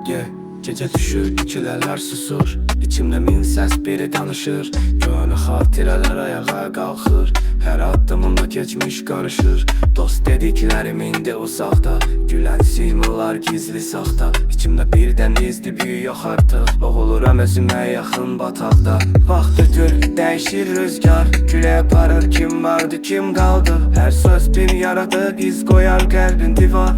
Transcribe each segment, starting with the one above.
Gece düşür, ikilələr susur. İçimdə min səs biri danışır. Gönül xatirələr ayağa qalxır. Hər addımımda keçmiş qarışır. Dost dediklərim indi uzaqda. Gülən simlər gizli saxta. İçimdə birdən izli büyü yox artıq. Boğuluram özümə yaxın bataqda. Vaxt ötür, dəyişir rüzgar. Gülə aparır, kim vardı, kim qaldı. Hər söz bir yaradı, iz qoyar qəlbin divar.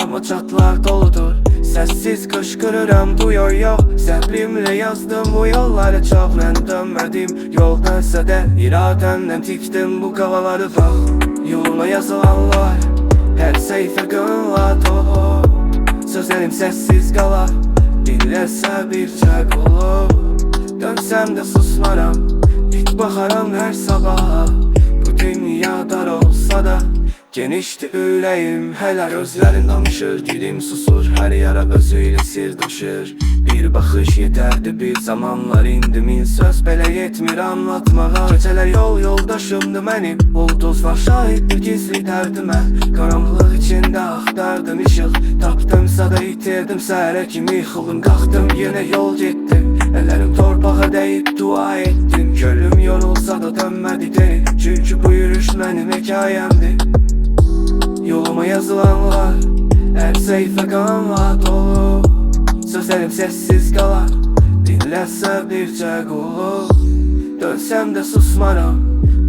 Amma çatlar doludur. Səssiz qışqırıram, duyur yox. Səbrimlə yazdım bu yolları çox. Mən dönmədim yoldansa da iradəmdən tikdim bu qavaları bax. Yoluma yazılanlar hər səhifə qınlar doğur. Sözlərim səssiz qalar, dinləsə bircə qulur. Dönsəm də susmaram, dik baxaram hər sabaha. Bu dünya dar olsa da genişdir ürəyim, hələ gözlərin danışır. Dilim susur, hər yara özüylə sirdaşır. Bir baxış yetərdi bir zamanlar, indi min söz belə yetmir anlatmağa. Gecələr yoldaşımdı mənim, ulduz var şahiddir gizli dərdimə. Qaranlıq içində axtardım işıq, tapdımsa da itirdim. Səhərə kimi yıxıldım, qalxdım, yenə yol getdim. Əllərim torpağa dəyib dua etdim. Gölüm yorulsa da dönmədi geri, çünki bu yürüş mənim hekayəmdir. Yoluma yazılanlar hər səhifə qanla dolu. Sözlərim səssiz qalar, dinləsə bircə qulur. Dönsəm də susmaram,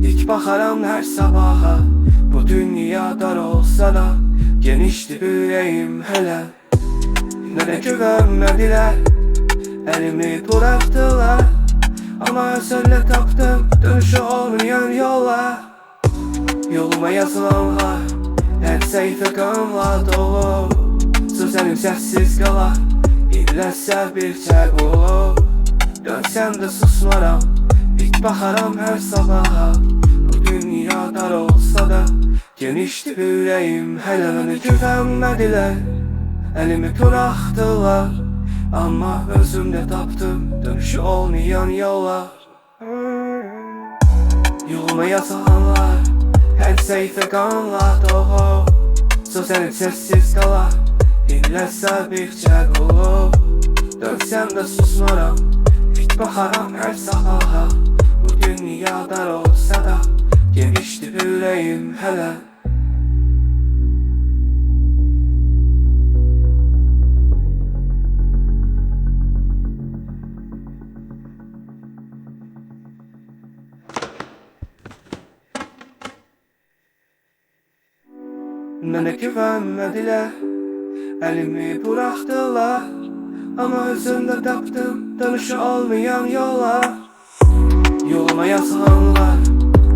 dik baxaram hər sabaha. Bu dünya dar olsa da genişdir ürəyim hələ. Mənə güvənmədilər, əlimi buraxdılar. Amma özəllə tapdım dönüşü olmayan yollar. Yoluma yazılanlar hər səhifə qanla dolu. Sözlərim səssiz qalar, dinləsə bircə qulur. Dönsəm də susmaram, dik baxaram hər sabaha. Bu dünya dar olsa da genişdir ürəyim hələ. Mənə güvənmədilər, əlimi buraxdılar. Amma özümdə tapdım dönüşü olmayan yollar. Yoluma yazılanlar hər səhifə qanla dolu. Sözlərim səssiz qalar, dinləsə bircə qulur. Dönsəm də susmaram, dik baxaram hər sabaha. Bu dünya dar olsa da genişdir ürəyim hələ. Mənə güvənmədilər, əlimi buraxdılar. Amma özümdə tapdım dönüşü olmayan yollar. Yoluma yazılanlar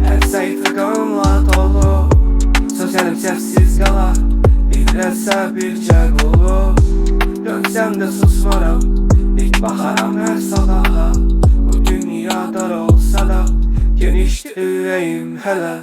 hər səhifə qanla dolu. Sözlərim səssiz qalar, dinləsə bircə qulur. Dönsəm də susmaram, dik baxaram hər sabaha. Bu dünya dar olsa da genişdir ürəyim hələ.